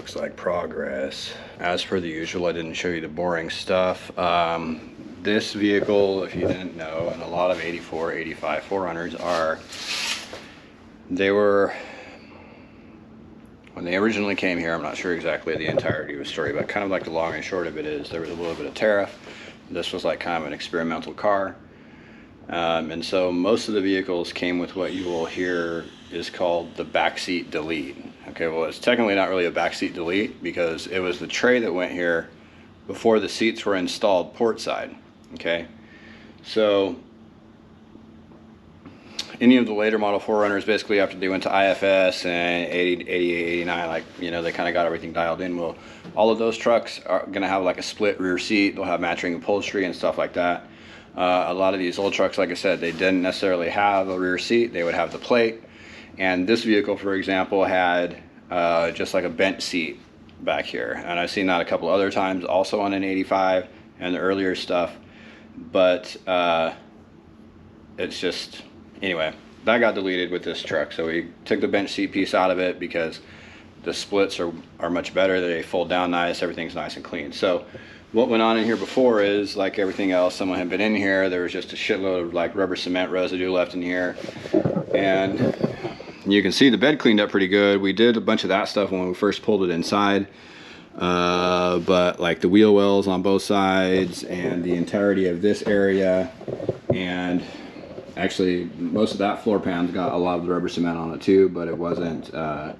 looks like progress. As per the usual, I didn't show you the boring stuff. This vehicle, if you didn't know, and a lot of 84, 85 4Runners are, when they originally came here, I'm not sure exactly the entirety of the story, but kind of like the long and short of it is there was a little bit of tariff. This was like kind of an experimental car. And so most of the vehicles came with what you will hear is called the backseat delete. Okay, well, it's technically not really a backseat delete because it was the tray that went here before the seats were installed port side. Okay, so any of the later model 4Runners, basically after they went to IFS and 80, 88, 89, like, you know, they kind of got everything dialed in. Well, all of those trucks are going to have like a split rear seat. They'll have matching upholstery and stuff like that. A lot of these old trucks, like I said, they didn't necessarily have a rear seat. They would have the plate. And this vehicle, for example, had just like a bench seat back here. And I've seen that a couple other times also on an 85 and the earlier stuff. But it's just... Anyway, that got deleted with this truck, so we took the bench seat piece out of it because the splits are much better. They fold down nice, everything's nice and clean. So what went on in here before is, like everything else, someone had been in here, there was just a shitload of like rubber cement residue left in here. And you can see the bed cleaned up pretty good. We did a bunch of that stuff when we first pulled it inside. But like the wheel wells on both sides and the entirety of this area, and actually most of that floor pan's got a lot of the rubber cement on it too, but it wasn't, that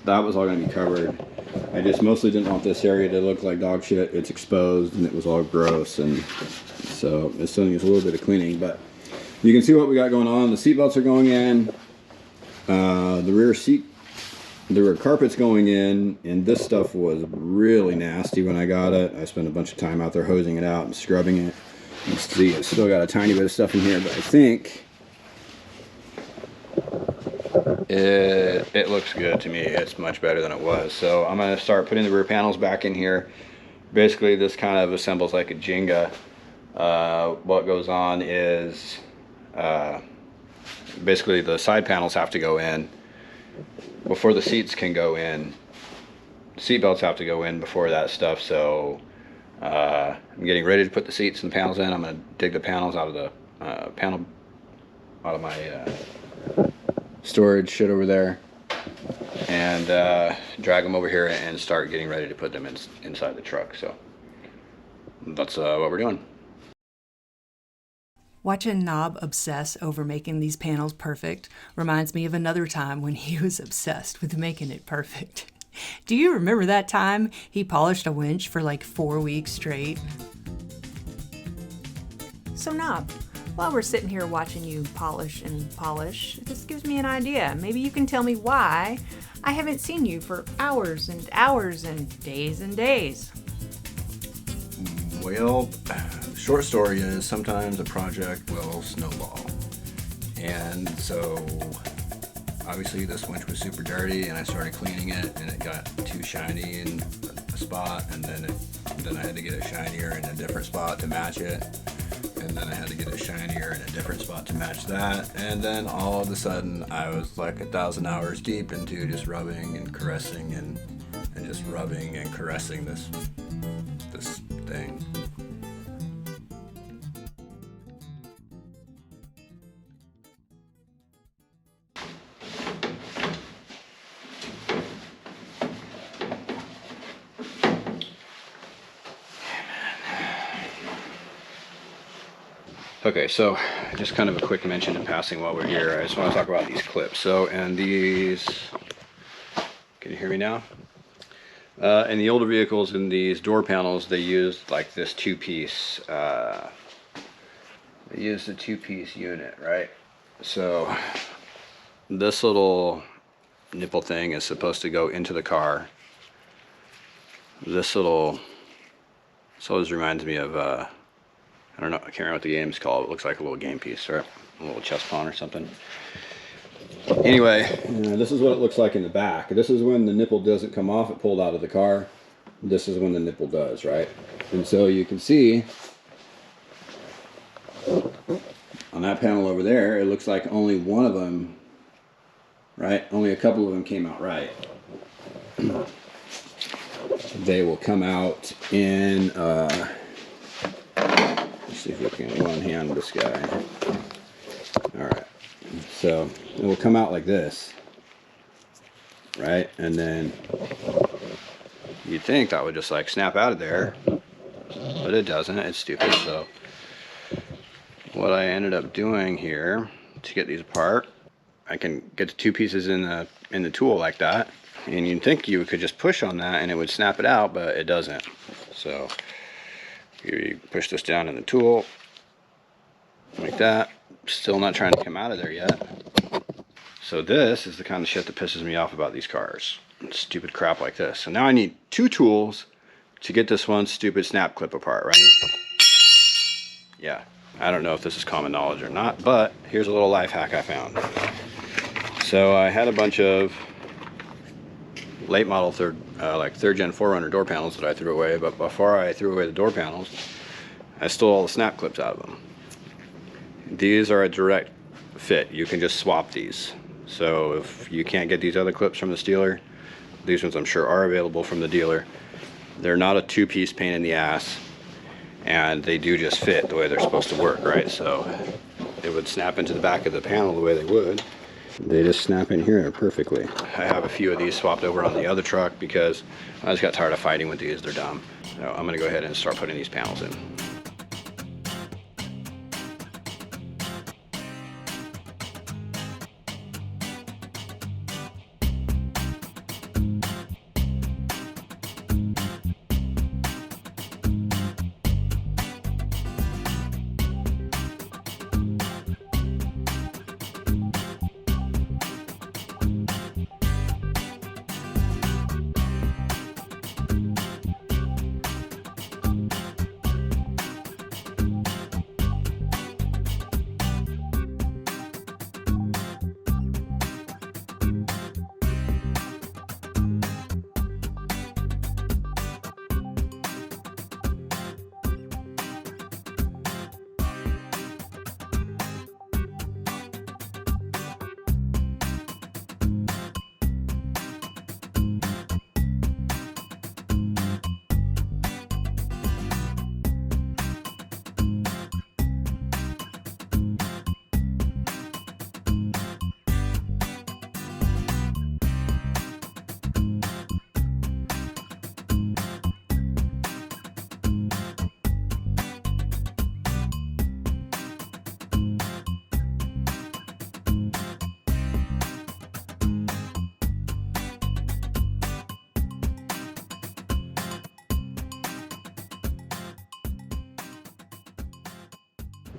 was all going to be covered. I just mostly didn't want this area to look like dog shit. It's exposed and it was all gross, and so it still needs a little bit of cleaning, but you can see what we got going on. The seat belts are going in, the rear carpet's going in, and this stuff was really nasty when I got it. I spent a bunch of time out there hosing it out and scrubbing it. You can see it's still got a tiny bit of stuff in here, but I think it looks good to me. It's much better than it was. So I'm going to start putting the rear panels back in here. Basically, this kind of assembles like a Jenga. What goes on is basically the side panels have to go in before the seats can go in. Seat belts have to go in before that stuff. So I'm getting ready to put the seats and the panels in. I'm going to dig the panels out of the out of my storage shit over there, and drag them over here and start getting ready to put them inside the truck. So that's what we're doing. Watching Gnob obsess over making these panels perfect reminds me of another time when he was obsessed with making it perfect. Do you remember that time he polished a winch for like 4 weeks straight? So Gnob, while we're sitting here watching you polish and polish, this gives me an idea. Maybe you can tell me why I haven't seen you for hours and hours and days. Well, short story is sometimes a project will snowball. And so obviously this winch was super dirty, and I started cleaning it, and it got too shiny in a spot, and then I had to get it shinier in a different spot to match it, and then I had to get it shinier in a different spot to match that, and then all of a sudden I was like 1,000 hours deep into just rubbing and caressing and just rubbing and caressing this thing. Okay, so just kind of a quick mention in passing while we're here. I just want to talk about these clips. So, and these, can you hear me now? In the older vehicles, in these door panels, they used like this two-piece, they used a two-piece unit, right? So this little nipple thing is supposed to go into the car. This always reminds me of, I don't know, I can't remember what the game's called. It looks like a little game piece, right? A little chess pawn or something. Anyway, this is what it looks like in the back. This is when the nipple doesn't come off, it pulled out of the car. This is when the nipple does, right? And so you can see on that panel over there, it looks like only one of them, right? Only a couple of them came out right. They will come out in, let's see if we can one-hand this guy. All right, so it will come out like this, right? And then you'd think that would just like snap out of there, but it doesn't. It's stupid. So what I ended up doing here to get these apart, I can get the two pieces in the tool like that, and you'd think you could just push on that and it would snap it out, but it doesn't. So you push this down in the tool like that. Still not trying to come out of there yet. So this is the kind of shit that pisses me off about these cars. Stupid crap like this. So now I need two tools to get this one stupid snap clip apart, right? Yeah, I don't know if this is common knowledge or not, but here's a little life hack I found. So I had a bunch of late model third gen 4Runner door panels that I threw away, but before I threw away the door panels, I stole all the snap clips out of them. These are a direct fit. You can just swap these. So if you can't get these other clips from the dealer, these ones I'm sure are available from the dealer. They're not a two-piece pain in the ass, and they do just fit the way they're supposed to work, right? So it would snap into the back of the panel the way they would. They just snap in here perfectly. I have a few of these swapped over on the other truck because I just got tired of fighting with these. They're dumb. So I'm gonna go ahead and start putting these panels in.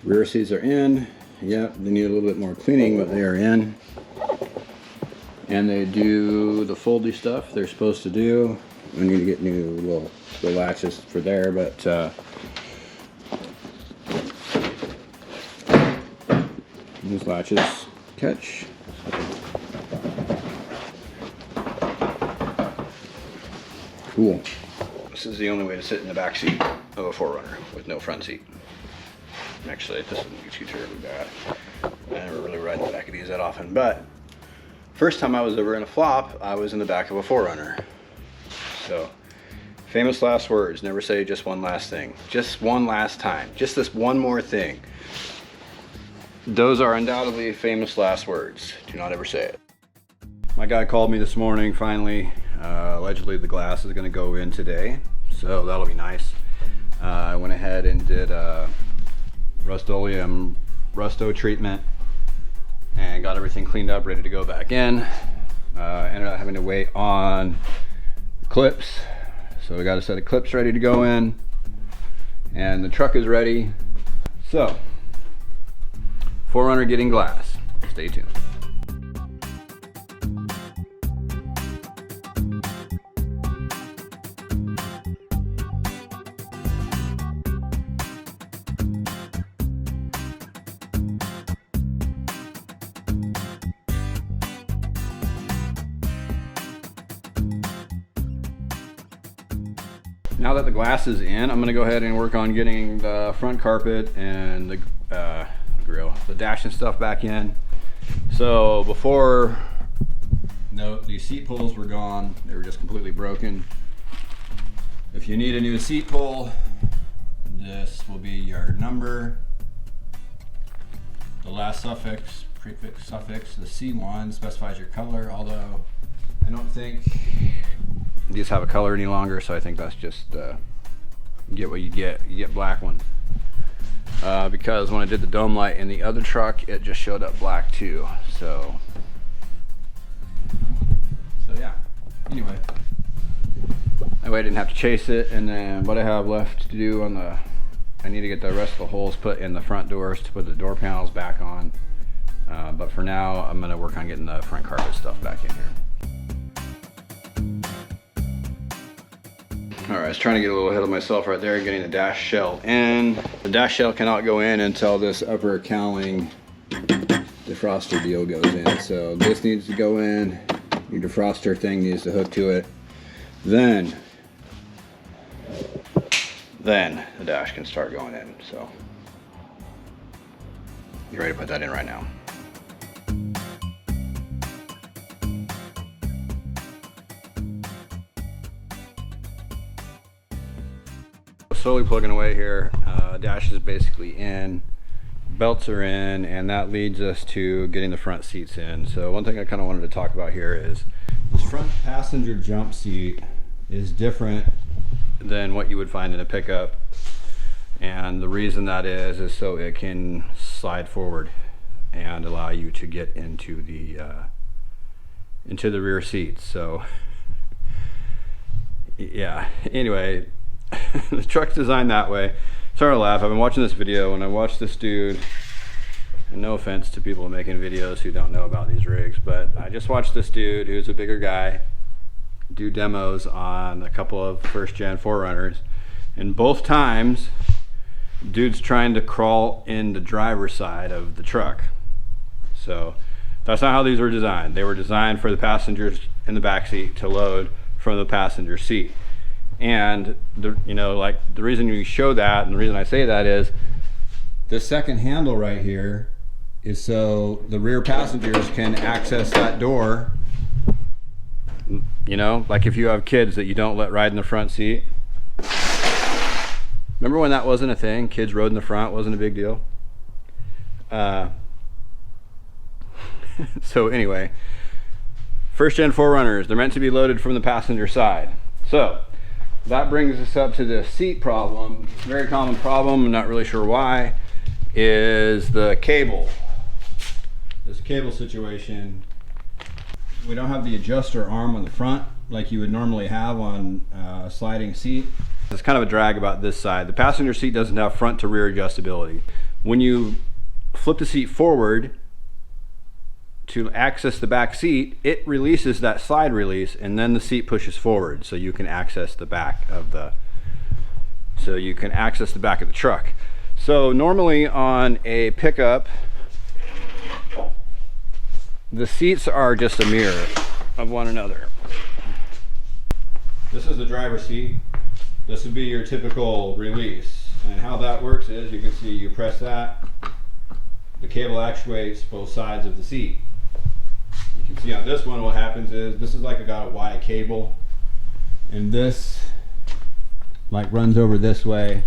Rear seats are in. Yep, they need a little bit more cleaning, but they are in. And they do the foldy stuff they're supposed to do. We need to get new little latches for there, but these latches catch. Cool. This is the only way to sit in the back seat of a 4Runner with no front seat. Actually, this doesn't get too terribly bad. I never really ride in the back of these that often, but first time I was ever in a flop, I was in the back of a 4Runner. So, famous last words, never say just one last thing. Just one last time. Just this one more thing. Those are undoubtedly famous last words. Do not ever say it. My guy called me this morning, finally. Allegedly the glass is gonna go in today, so that'll be nice. I went ahead and did Rust-Oleum Rusto treatment and got everything cleaned up, ready to go back in. Ended up having to wait on the clips, so we got a set of clips ready to go in, and the truck is ready. So 4Runner getting glass. Stay tuned. Now that the glass is in, I'm gonna go ahead and work on getting the front carpet and the grill, the dash and stuff back in. So before these seat pulls were gone. They were just completely broken. If you need a new seat pull, this will be your number. The last suffix, prefix, suffix, the C1 specifies your color, although I don't think these have a color any longer, so I think that's just you get what you get. You get black one. Because when I did the dome light in the other truck, it just showed up black too. So yeah. Anyway, that way I didn't have to chase it. And then what I have left to do on the, I need to get the rest of the holes put in the front doors to put the door panels back on. But for now, I'm gonna work on getting the front carpet stuff back in here. All right, I was trying to get a little ahead of myself right there, getting the dash shell in. The dash shell cannot go in until this upper cowling defroster deal goes in. So this needs to go in. Your defroster thing needs to hook to it. Then the dash can start going in. So you ready to put that in right now? Slowly plugging away here. Dash is basically in, belts are in, and that leads us to getting the front seats in. So one thing I kind of wanted to talk about here is this front passenger jump seat is different than what you would find in a pickup, and the reason that is so it can slide forward and allow you to get into the rear seats. So yeah, anyway, the truck's designed that way. Sorry to laugh, I've been watching this video and I watched this dude, and no offense to people making videos who don't know about these rigs, but I just watched this dude who's a bigger guy do demos on a couple of first gen 4Runners, and both times dude's trying to crawl in the driver's side of the truck. So that's not how these were designed. They were designed for the passengers in the back seat to load from the passenger seat. And the reason you show that, and the reason I say that is the second handle right here is so the rear passengers can access that door. You know, like if you have kids that you don't let ride in the front seat. Remember when that wasn't a thing? Kids rode in the front, wasn't a big deal. So anyway, first gen 4Runners, they're meant to be loaded from the passenger side. So that brings us up to the seat problem. Very common problem, I'm not really sure why, is the cable. This cable situation. We don't have the adjuster arm on the front like you would normally have on a sliding seat. It's kind of a drag about this side. The passenger seat doesn't have front to rear adjustability. When you flip the seat forward to access the back seat, it releases that slide release, and then the seat pushes forward so you can access the back of the truck. So normally on a pickup, the seats are just a mirror of one another. This is the driver's seat. This would be your typical release. And how that works is, you can see you press that, the cable actuates both sides of the seat. You can see on this one what happens is, this is like I got a Y cable, and this like runs over this way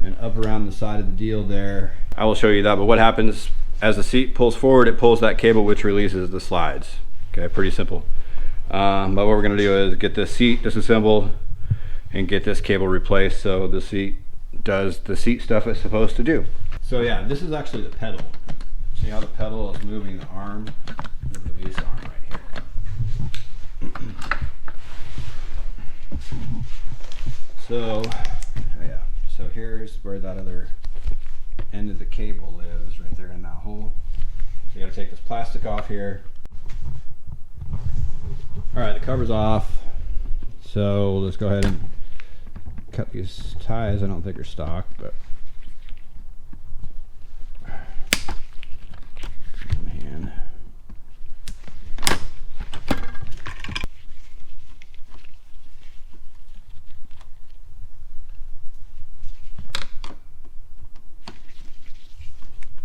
and up around the side of the deal there. I will show you that, but what happens as the seat pulls forward, it pulls that cable which releases the slides. Okay, pretty simple. But what we're gonna do is get this seat disassembled and get this cable replaced so the seat does the seat stuff it's supposed to do. So yeah, this is actually the pedal. See how the pedal is moving the arm? The release arm right here. So yeah, so here's where that other end of the cable lives, right there in that hole. So you gotta take this plastic off here. All right, the cover's off. So let's go ahead and cut these ties. I don't think are stock, but man.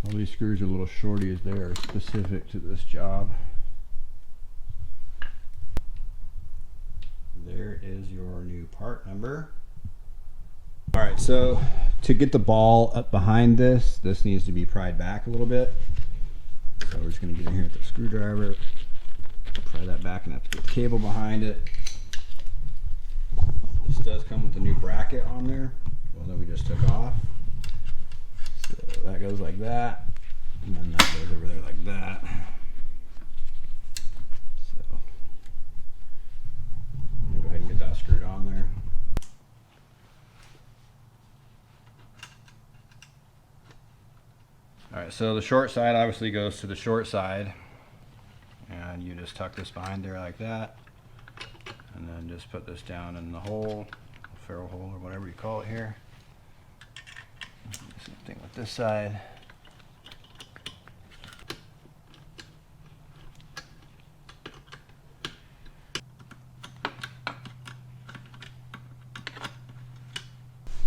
All these screws are little shorties. They are specific to this job. your new part number. All right, so to get the ball up behind this needs to be pried back a little bit. So we're just gonna get in here with the screwdriver, pry that back, and have to get the cable behind it. This does come with a new bracket on there, one that we just took off. So that goes like that, and then that goes over there like that. So I'll go ahead and get that screwed on there. All right, so the short side obviously goes to the short side, and you just tuck this behind there like that, and then just put this down in the hole, ferrule hole or whatever you call it here. Same thing with this side.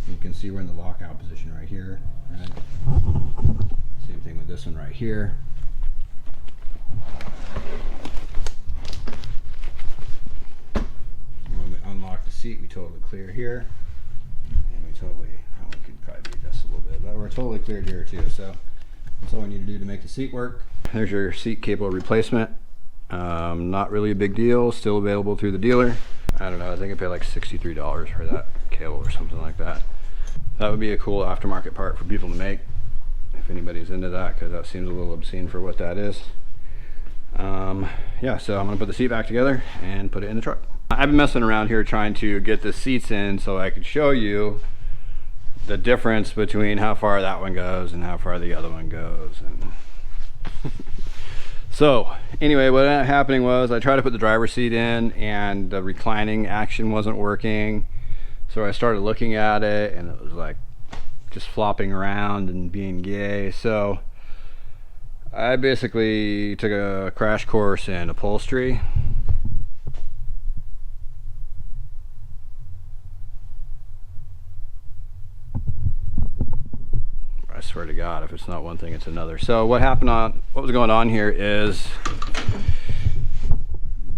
You can see we're in the lockout position right here, right? Same thing with this one right here. When we unlock the seat, we totally clear here. And we totally, we could probably be adjusted a little bit, but we're totally cleared here too. So that's all we need to do to make the seat work. There's your seat cable replacement. Not really a big deal, still available through the dealer. I don't know, I think I paid like $63 for that cable or something like that. That would be a cool aftermarket part for people to make, if anybody's into that, because that seems a little obscene for what that is. Yeah, so I'm gonna put the seat back together and put it in the truck. I've been messing around here trying to get the seats in so I could show you the difference between how far that one goes and how far the other one goes. And so anyway, what ended up happening was I tried to put the driver's seat in and the reclining action wasn't working. So I started looking at it and it was like just flopping around and being gay. So I basically took a crash course in upholstery. I swear to God, if it's not one thing, it's another. So what was going on here is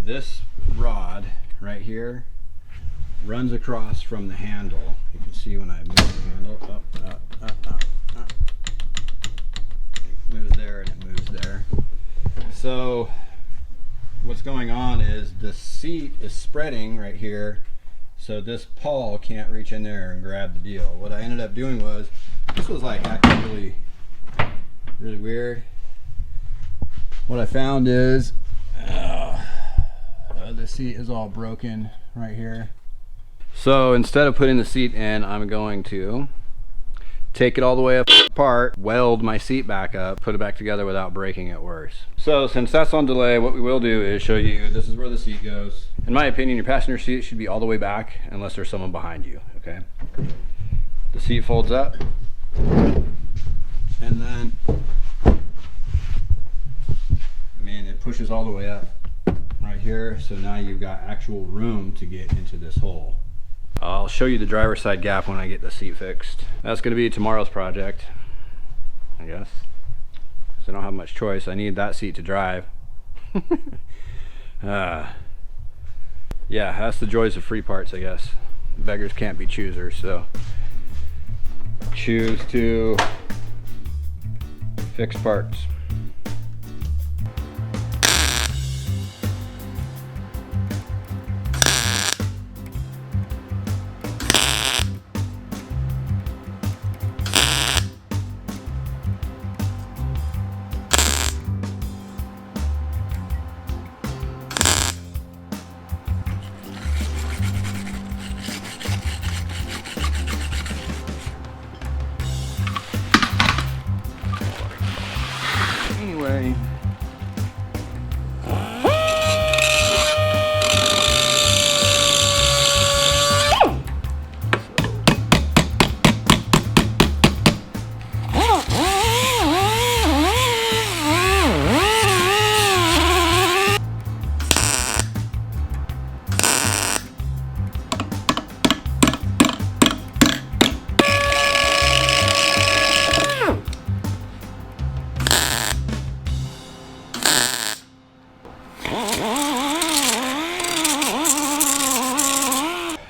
this rod right here runs across from the handle. You can see when I move the handle, it moves there and it moves there. So what's going on is the seat is spreading right here, so this pawl can't reach in there and grab the deal. What I ended up doing was, this was like acting really weird. What I found is the seat is all broken right here. So instead of putting the seat in, I'm going to take it all the way apart, weld my seat back up, put it back together without breaking it worse. So since that's on delay, what we will do is show you, this is where the seat goes. In my opinion, your passenger seat should be all the way back unless there's someone behind you, okay? The seat folds up, and then, it pushes all the way up right here. So now you've got actual room to get into this hole. I'll show you the driver's side gap when I get the seat fixed. That's going to be tomorrow's project, I guess. So I don't have much choice. I need that seat to drive. Yeah, that's the joys of free parts, I guess. Beggars can't be choosers, so choose to fix parts.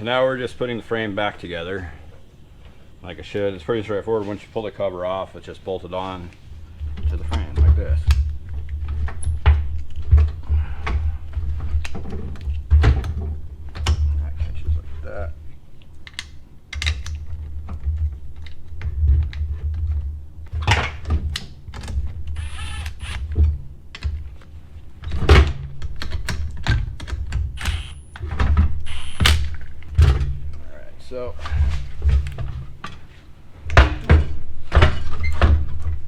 now we're just putting the frame back together like it should. It's pretty straightforward. Once you pull the cover off, it's just bolted on to the frame like this. That catches like that. So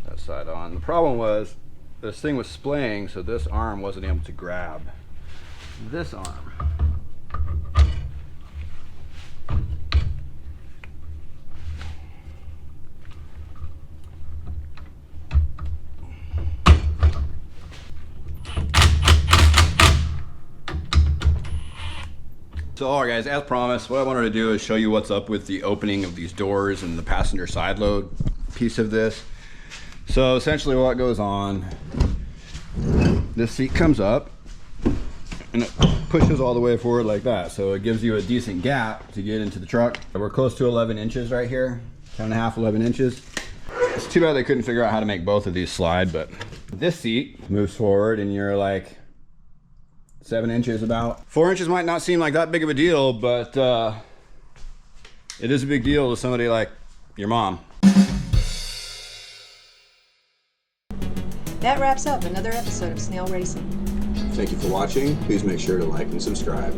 that side on. The problem was this thing was splaying, so this arm wasn't able to grab this arm. So alright guys, as promised, what I wanted to do is show you what's up with the opening of these doors and the passenger side load piece of this. So essentially what goes on, this seat comes up and it pushes all the way forward like that. So it gives you a decent gap to get into the truck. We're close to 11 inches right here, 10.5, 11 inches. It's too bad they couldn't figure out how to make both of these slide, but this seat moves forward and you're like 7 inches about. 4 inches might not seem like that big of a deal, but it is a big deal to somebody like your mom. That wraps up another episode of Snale Racing. Thank you for watching. Please make sure to like and subscribe.